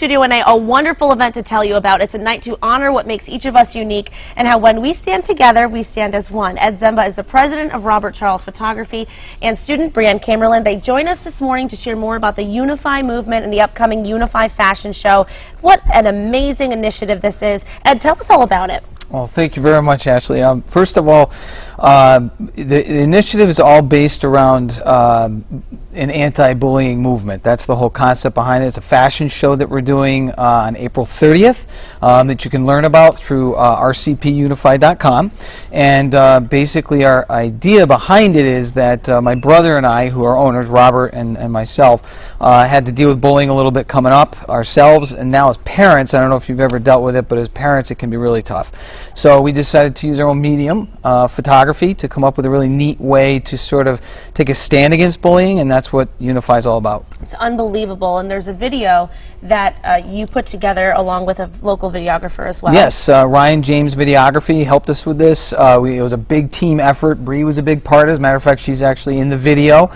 Studio and a wonderful event to tell you about. It's a night to honor what makes each of us unique and how when we stand together, we stand as one. Ed Zemba is the president of Robert Charles Photography and student Brianne Camerlin. They join us this morning to share more about the UNIFY movement and the upcoming UNIFY fashion show. What an amazing initiative this is. Ed, tell us all about it. Well, thank you very much, Ashley. First of all, the initiative is all based around an anti-bullying movement. That's the whole concept behind it. It's a fashion show that we're doing on April 30th that you can learn about through rcpunify.com. And basically our idea behind it is that my brother and I, who are owners, Robert and myself, had to deal with bullying a little bit coming up ourselves, and now as parents, I don't know if you've ever dealt with it, but as parents it can be really tough. So we decided to use our own medium, photography, to come up with a really neat way to sort of take a stand against bullying, and that's what UNIFY is all about. It's unbelievable, and there's a video that you put together along with a local videographer as well. Yes, Ryan James Videography helped us with this. It was a big team effort. Bree was a big part. As a matter of fact, she's actually in the video.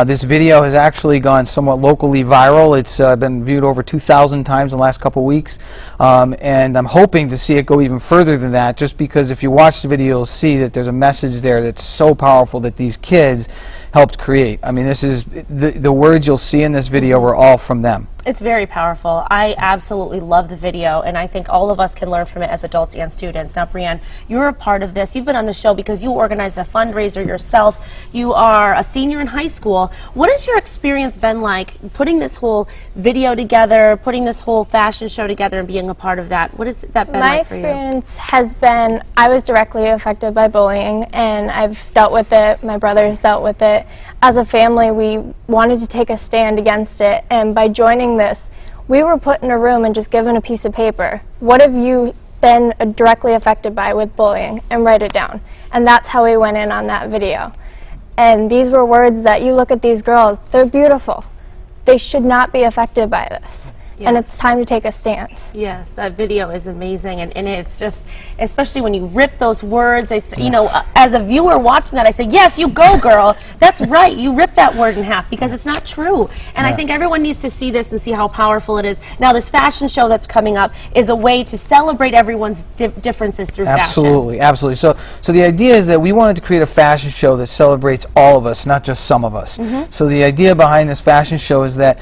This video has actually gone somewhat locally viral. It's been viewed over 2,000 times in the last couple weeks, and I'm hoping to see it go even further than that, just because if you watch the video, you'll see that there's a message there that's so powerful that these kids helped create. I mean, this is the words you'll see in this video were all from them. It's very powerful. I absolutely love the video, and I think all of us can learn from it as adults and students. Now, Brianne, you're a part of this. You've been on the show because you organized a fundraiser yourself. You are a senior in high school. What has your experience been like putting this whole video together, putting this whole fashion show together, and being a part of that? What has that been like for you? My experience has been, I was directly affected by bullying, and I've dealt with it. My brother's dealt with it. As a family, we wanted to take a stand against it, and by joining this, we were put in a room and just given a piece of paper. What have you been directly affected by with bullying? And write it down. And that's how we went in on that video. And these were words that you look at these girls, they're beautiful. They should not be affected by this. Yes. And it's time to take a stand. Yes, that video is amazing, and it's just, especially when you rip those words, it's, you know, as a viewer watching that, I say, yes, you go, girl. That's right, you rip that word in half, because it's not true. And I think everyone needs to see this and see how powerful it is. Now, this fashion show that's coming up is a way to celebrate everyone's differences through fashion. Absolutely, absolutely. So the idea is that we wanted to create a fashion show that celebrates all of us, not just some of us. So the idea behind this fashion show is that,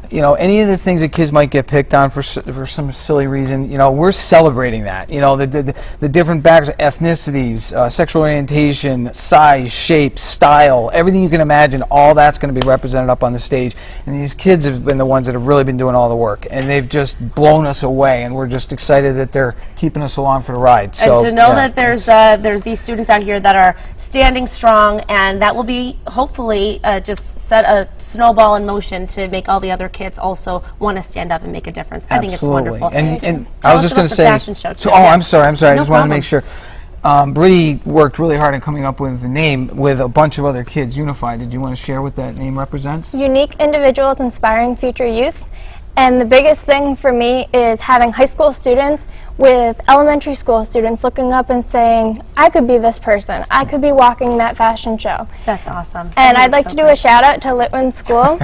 you know, any of the things that kids might get picked on for some silly reason, you know, we're celebrating that. You know, the different backgrounds, ethnicities, sexual orientation, size, shape, style, everything you can imagine, all that's going to be represented up on the stage. And these kids have been the ones that have really been doing all the work, and they've just blown us away, and we're just excited that they're keeping us along for the ride. So, and to know that there's these students out here that are standing strong, and that will be hopefully just set a snowball in motion to make all the other kids also want to stand up and make a difference. I think it's wonderful. And I was just going to say, I'm sorry, I just want to make sure. Bree worked really hard on coming up with the name with a bunch of other kids. UNIFY, did you want to share what that name represents? Unique individuals inspiring future youth. And the biggest thing for me is having high school students with elementary school students looking up and saying, I could be this person. I could be walking that fashion show. That's awesome. And I'd like to do a shout out to Litwin School.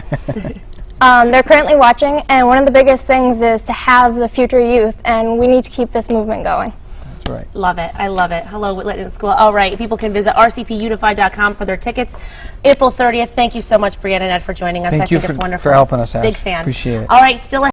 They're currently watching, and one of the biggest things is to have the future youth, and we need to keep this movement going. That's right. Love it. I love it. Hello, Litwin School. All right, people can visit rcpunify.com for their tickets. April 30th. Thank you so much, Brianne and Ed, for joining us. Thank you it's wonderful. for helping us, Ash. Big fan. Appreciate it. All right, still ahead.